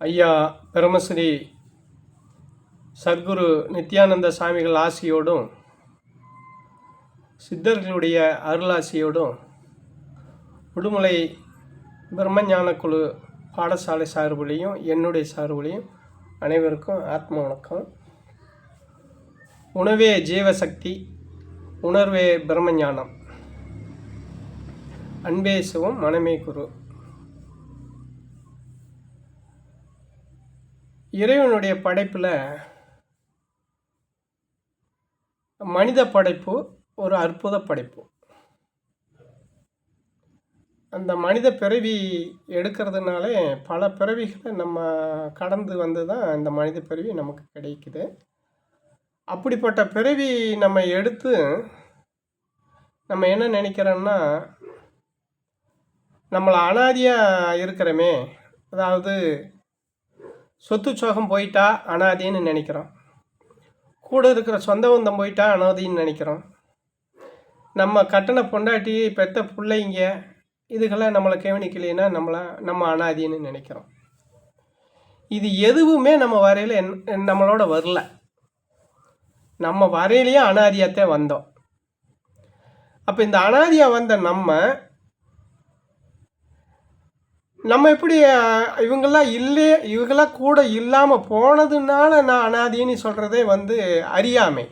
ஐயா பிரம்மஸ்ரீ சத்குரு நித்யானந்த சாமிகள் ஆசியோடும் சித்தர்களுடைய அருளாசியோடும் உடுமலை பிரம்மஞான குழு பாடசாலை சார்புலையும் என்னுடைய சார்புலையும் அனைவருக்கும் ஆத்ம வணக்கம். உணவே ஜீவசக்தி, உணர்வே பிரம்மஞானம், அன்பே சிவம், மனமே குரு. இறைவனுடைய படைப்பில் மனித படைப்பு ஒரு அற்புத படைப்பு. அந்த மனித பிறவி எடுக்கிறதுனாலே பல பிறவிகளை நம்ம கடந்து வந்து தான் இந்த மனித பிறவி நமக்கு கிடைக்குது. அப்படிப்பட்ட பிறவி நம்ம எடுத்து நம்ம என்ன நினைக்கிறோன்னா, நம்மளை அனாதியாக இருக்கிறோமே, அதாவது சொத்து சோகம் போயிட்டா அனாதின்னு நினைக்கிறோம், கூட இருக்கிற சொந்த பந்தம் போயிட்டா அனாதின்னு நினைக்கிறோம், நம்ம கட்டண பொண்டாட்டி பெத்த பிள்ளைங்க இதுக்கெல்லாம் நம்மளை கவனிக்கலைன்னா நம்ம அனாதின்னு நினைக்கிறோம். இது எதுவுமே நம்ம வரையில் நம்மளோட வரல. நம்ம வரையிலேயே அனாதியாகத்தான் வந்தோம். அப்போ இந்த அனாதியாக வந்த நம்ம எப்படி இவங்கெல்லாம் கூட இல்லாமல் போனதுனால நான் அனாதின்னு சொல்கிறதே அறியாமை.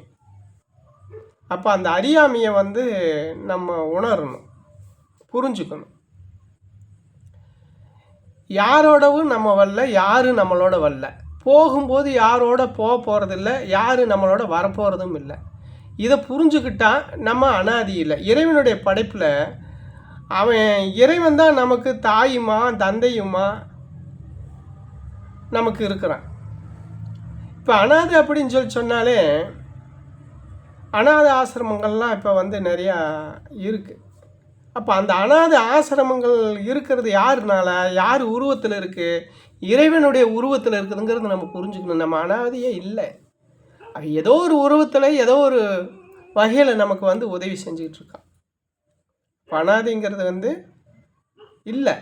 அப்போ அந்த அறியாமையை நம்ம உணரணும், புரிஞ்சுக்கணும். யாரோடவும் நம்ம வரல, யாரும் நம்மளோட வரல. போகும்போது யாரோட போகிறதில்ல, யார் நம்மளோட வரப்போகிறதும் இல்லை. இதை புரிஞ்சுக்கிட்டா நம்ம அனாதி இல்லை. இறைவனுடைய படைப்பில் அவன் இறைவன் தான் நமக்கு தாயுமா தந்தையுமா நமக்கு இருக்கிறான். இப்போ அனாதை அப்படின்னு சொன்னாலே அனாதை ஆசிரமங்கள்லாம் இப்போ நிறையா இருக்குது. அப்போ அந்த அனாதை ஆசிரமங்கள் இருக்கிறது யாருனால, யார் உருவத்தில் இருக்குது? இறைவனுடைய உருவத்தில் இருக்குதுங்கிறது நம்ம புரிஞ்சுக்கணும். நம்ம அனாதையே இல்லை, அது ஏதோ ஒரு உருவத்தில் ஏதோ ஒரு வகையில் நமக்கு உதவி செஞ்சுக்கிட்டு இருக்கான். அனாதைங்கிறது இல்லை.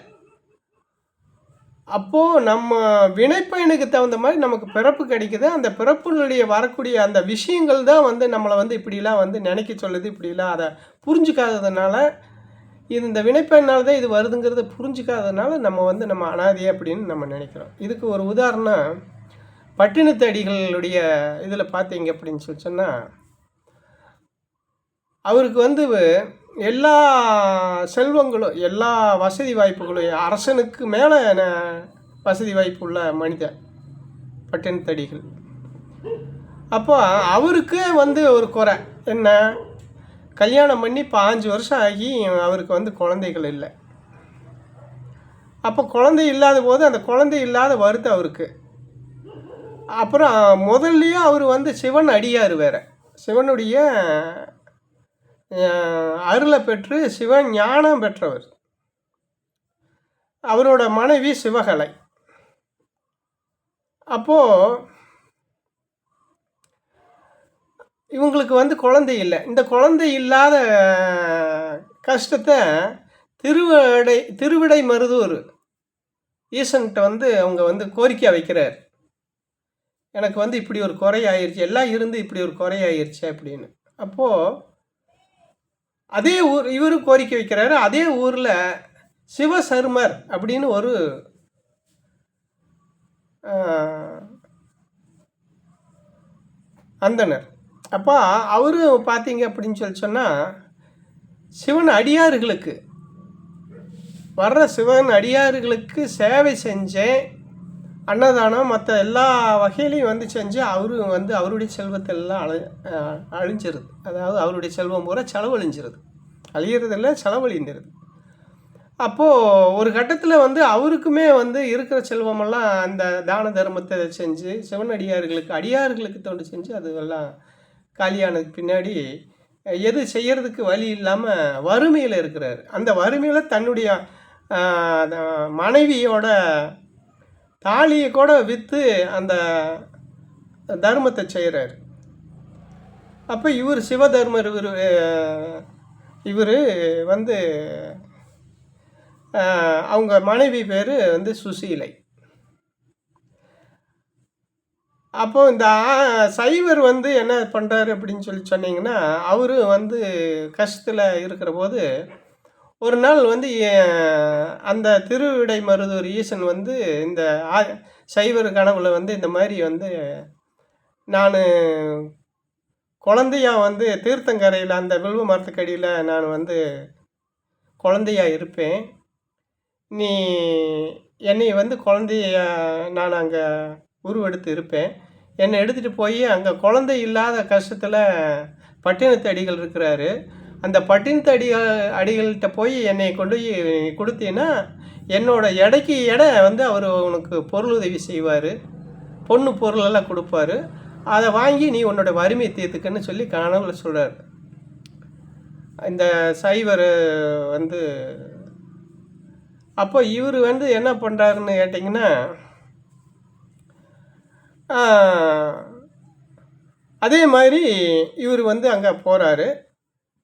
அப்போது நம்ம வினைப்பயனுக்கு தகுந்த மாதிரி நமக்கு பிறப்பு கிடைக்குது. அந்த பிறப்புடைய வரக்கூடிய அந்த விஷயங்கள் தான் நம்மளை இப்படிலாம் நினைக்க சொல்லுது. இப்படிலாம் அதை புரிஞ்சுக்காததுனால, இந்த வினைப்பயனால் தான் இது வருதுங்கிறத புரிஞ்சுக்காததுனால நம்ம அனாதை அப்படின்னு நம்ம நினைக்கிறோம். இதுக்கு ஒரு உதாரணம் பட்டினத்தடிகளுடைய இதில் பார்த்தீங்க அப்படின்னு சொன்னால், அவருக்கு எல்லா செல்வங்களும் எல்லா வசதி வாய்ப்புகளும் அரசனுக்கு மேலே வசதி வாய்ப்பு உள்ள மனிதர் பட்டினத்தடிகள். அப்போ அவருக்கே ஒரு குறை என்ன, கல்யாணம் பண்ணி 5 வருஷம் ஆகி அவருக்கு குழந்தைகள் இல்லை. அப்போ குழந்தை இல்லாத போது அந்த குழந்தை இல்லாத வருத்தம் அவருக்கு. அப்புறம் முதல்லையே அவர் சிவன் அடியார், வேறு சிவனுடைய அருளை பெற்று சிவன் ஞானம் பெற்றவர். அவரோட மனைவி சிவகலை. அப்போது இவங்களுக்கு குழந்தை இல்லை. இந்த குழந்தை இல்லாத கஷ்டத்தை திருவிடை மருதூர் ஈசன்கிட்ட அவங்க கோரிக்கை வைக்கிறார். எனக்கு இப்படி ஒரு குறை ஆயிடுச்சு, எல்லாம் இருந்து இப்படி ஒரு குறை ஆயிடுச்சு அப்படின்னு. அப்போது அதே ஊர் இவரும் கோரிக்கை வைக்கிறாரு. அதே ஊரில் சிவசர்மர் அப்படின்னு ஒரு அந்தனர். அப்போ அவரு பார்த்தீங்க அப்படின்னு சொன்னால், சிவன் அடியார்களுக்கு வர்ற சிவன் அடியார்களுக்கு சேவை செஞ்சேன், அன்னதானம் மற்ற எல்லா வகையிலையும் செஞ்சு அவரும் அவருடைய செல்வத்தை எல்லாம் அழிஞ்சிருது. அதாவது அவருடைய செல்வம் பூரா செலவழிஞ்சிருது. அழியறதில்ல, செலவழிஞ்சிருது. அப்போது ஒரு கட்டத்தில் அவருக்குமே இருக்கிற செல்வமெல்லாம் அந்த தான தர்மத்தை செஞ்சு அடியார்களுக்கு தொண்டு செஞ்சு அதுவெல்லாம் காலியானதுக்கு பின்னாடி எது செய்யறதுக்கு வழி இல்லாமல் வறுமையில் இருக்கிறார். அந்த வறுமையில் தன்னுடைய மனைவியோட தாலியை கூட விற்று அந்த தர்மத்தை செய்கிறார். அப்போ இவர் சிவதர்மர், இவர் அவங்க மனைவி பேர் சுசீலை. அப்போ இந்த சைவர் வந்து என்ன பண்ணுறாரு அப்படின்னு சொல்லி சொன்னீங்கன்னா, அவரு வந்து கஷ்டத்தில் இருக்கிறபோது, ஒரு நாள் வந்து அந்த திருவிடைமருதூர் ஈசன் வந்து இந்த ஆ சைவர் கனவுல வந்து இந்த மாதிரி வந்து, "நானு குழந்தையா வந்து தீர்த்தங்கரையில அந்த வில்வ மரத்துக்கடியில நான் வந்து குழந்தையா இருப்பேன். நீ என்னைய வந்து குழந்தைய நான் அங்க உருவெடுத்து இருப்பேன். என்னை எடுத்துட்டு போய் அங்க குழந்தை இல்லாத கஷ்டத்துல பட்டினத்து அடிகள் இருக்கிறாரு. அந்த பட்டினத்து அடிகள்கிட்ட போய் என்னைய கொண்டோய் குடுத்தீன்னா, என்னோட எடைக்கு எடை வந்து அவரு உனக்கு பொருளுதவி செய்வாரு. பொண்ணு பொருளெல்லாம் குடுப்பாரு. அத வாங்கி நீ உன்னோட வறுமைய தீர்த்துக்கன்னு" சொல்லி கனவுல சொல்றாரு. இந்த சைவரு வந்து அப்போ இவரு வந்து என்ன பண்றாருன்னு கேட்டீங்கன்னா, ஆ அதே மாதிரி இவரு வந்து அங்க போறாரு.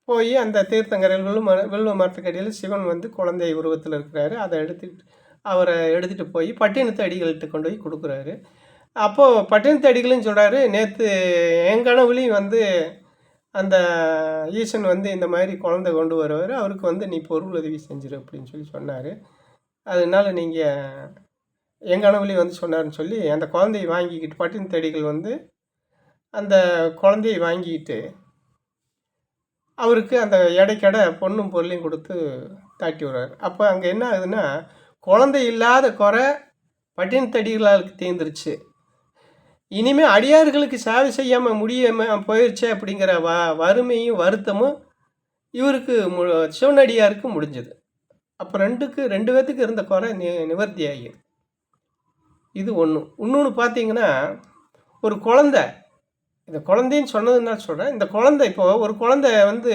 போய் அந்த தீர்த்தங்கரையில் வில்வ மரத்துக்கடியில சிவன் வந்து குழந்தை உருவத்துல இருக்கிறாரு. அத அவர எடுத்துட்டு போய் பட்டினத்து அடிகள்ட்ட கொண்டு போய் குடுக்குறாரு. அப்போ பட்டினத்து அடிகளும் சொல்றாரு, "நேத்து என் கனவுலயும் வந்து அந்த ஈசன் வந்து இந்த மாதிரி குழந்தை கொண்டு வருவாரு. அவருக்கு வந்து நீ பொருள் உதவி செஞ்சிரு" அப்படின்னு சொல்லி சொன்னாரு. அதனால நீங்க என் கனவுலயும் வந்து சொன்னாருன்னு சொல்லி, அந்த குழந்தைய வாங்கிக்கிட்டு பட்டினத்து அடிகள் வந்து அந்த குழந்தைய வாங்கிக்கிட்டு, அவருக்கு அந்த எடைக்கெட பொன்னும் பொருளையும் குடுத்து தாட்டி விடுறாரு. அப்போ அங்க என்ன ஆகுதுன்னா, குழந்தை இல்லாத குறை பட்டினத்து அடிகளாருக்கு தீர்ந்துருச்சு. இனிமே அடியார்களுக்கு சேவை செய்யாம முடியாம போயிருச்சே அப்படிங்கிற வறுமையும், வருத்தமும் இவருக்கு சிவனடியாருக்கு முடிஞ்சது. அப்போ 2 பேத்துக்கு இருந்த குறை நிவர்த்தி ஆகியது. இது ஒண்ணு. இன்னொன்னு பார்த்தீங்கன்னா, ஒரு குழந்தை, இந்த குழந்தைன்னு சொன்னதுனால சொல்றேன். இந்த குழந்தை இப்போ ஒரு குழந்தை வந்து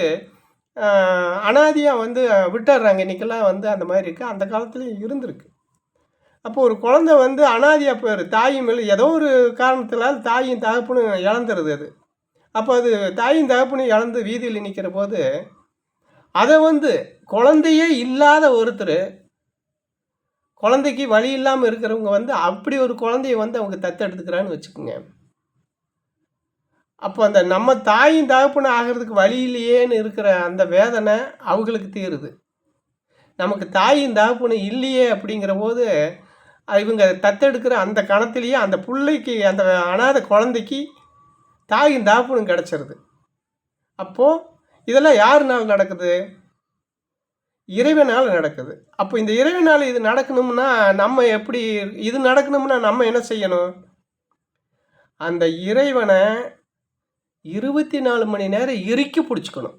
அனாதையா வந்து விட்டுர்றாங்க. இன்னைக்கெல்லாம் வந்து அந்த மாதிரி இருக்கு. அந்த காலத்துலயும் இருந்திருக்கு. அப்போ ஒரு குழந்தை வந்து அனாதையா போயிரும். தாயும் ஏதோ ஒரு காரணத்தினால தாயும் தகப்பனும் இழந்துருது அது. அப்போ அது தாயும் தகப்பனும் இழந்து வீதியில நிக்கிற போது, அத வந்து குழந்தையே இல்லாத ஒருத்தரு, குழந்தைக்கு வழி இல்லாம இருக்கிறவங்க வந்து அப்படி ஒரு குழந்தைய வந்து அவங்க தத்தெடுத்துக்கிறான்னு வச்சுக்கோங்க. அப்போ அந்த நம்ம தாயும் தகப்பனும் ஆகிறதுக்கு வழி இல்லையேன்னு இருக்கிற அந்த வேதனை அவங்களுக்கு தீருது. நமக்கு தாயும் தகப்பனும் இல்லையே அப்படிங்கிற போது, இவங்க தத்தெடுக்கிற அந்த கணத்திலேயே அந்த புள்ளைக்கு, அந்த அனாதை குழந்தைக்கு தாயும் தகப்பனும் கிடச்சிருது. அப்போ இதெல்லாம் யாருனால நடக்குது? இறைவனால நடக்குது. அப்போ இந்த இறைவனால இது நடக்கணும்னா நம்ம எப்படி, இது நடக்கணும்னா நம்ம என்ன செய்யணும்? அந்த இறைவன 24 மணி நேரம் இறுக்கி பிடிச்சுக்கணும்.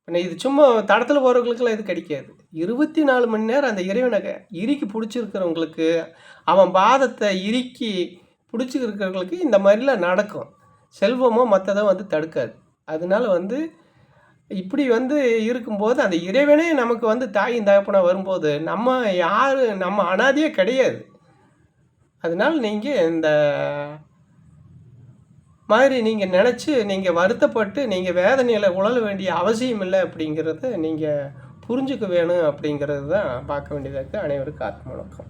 இது சும்மா தடத்துல போறவங்களுக்கெல்லாம் இது கிடைக்காது. 24 மணி நேரம் அந்த இறைவன இறுக்கி பிடிச்சிருக்கிறவங்களுக்கு, அவன் பாதத்தை இறுக்கி பிடிச்சிருக்கிறவங்களுக்கு இந்த மாதிரிலாம் நடக்கும். செல்வமோ மற்றதோ வந்து தடுக்காது. அதனால வந்து இப்படி வந்து இருக்கும்போது, அந்த இறைவனே நமக்கு வந்து தாயும் தகப்பனா வரும்போது, நம்ம அனாதையே கிடையாது. அதனால நீங்க இந்த மாதிரி நீங்க நினச்சி, நீங்க வருத்தப்பட்டு, நீங்க வேதனையில உழல வேண்டிய அவசியம் இல்லை அப்படிங்கிறத நீங்க புரிஞ்சுக்க வேணும் அப்படிங்கிறது தான் பார்க்க வேண்டியதா இருக்குது. அனைவருக்கும் ஆத்ம வணக்கம்.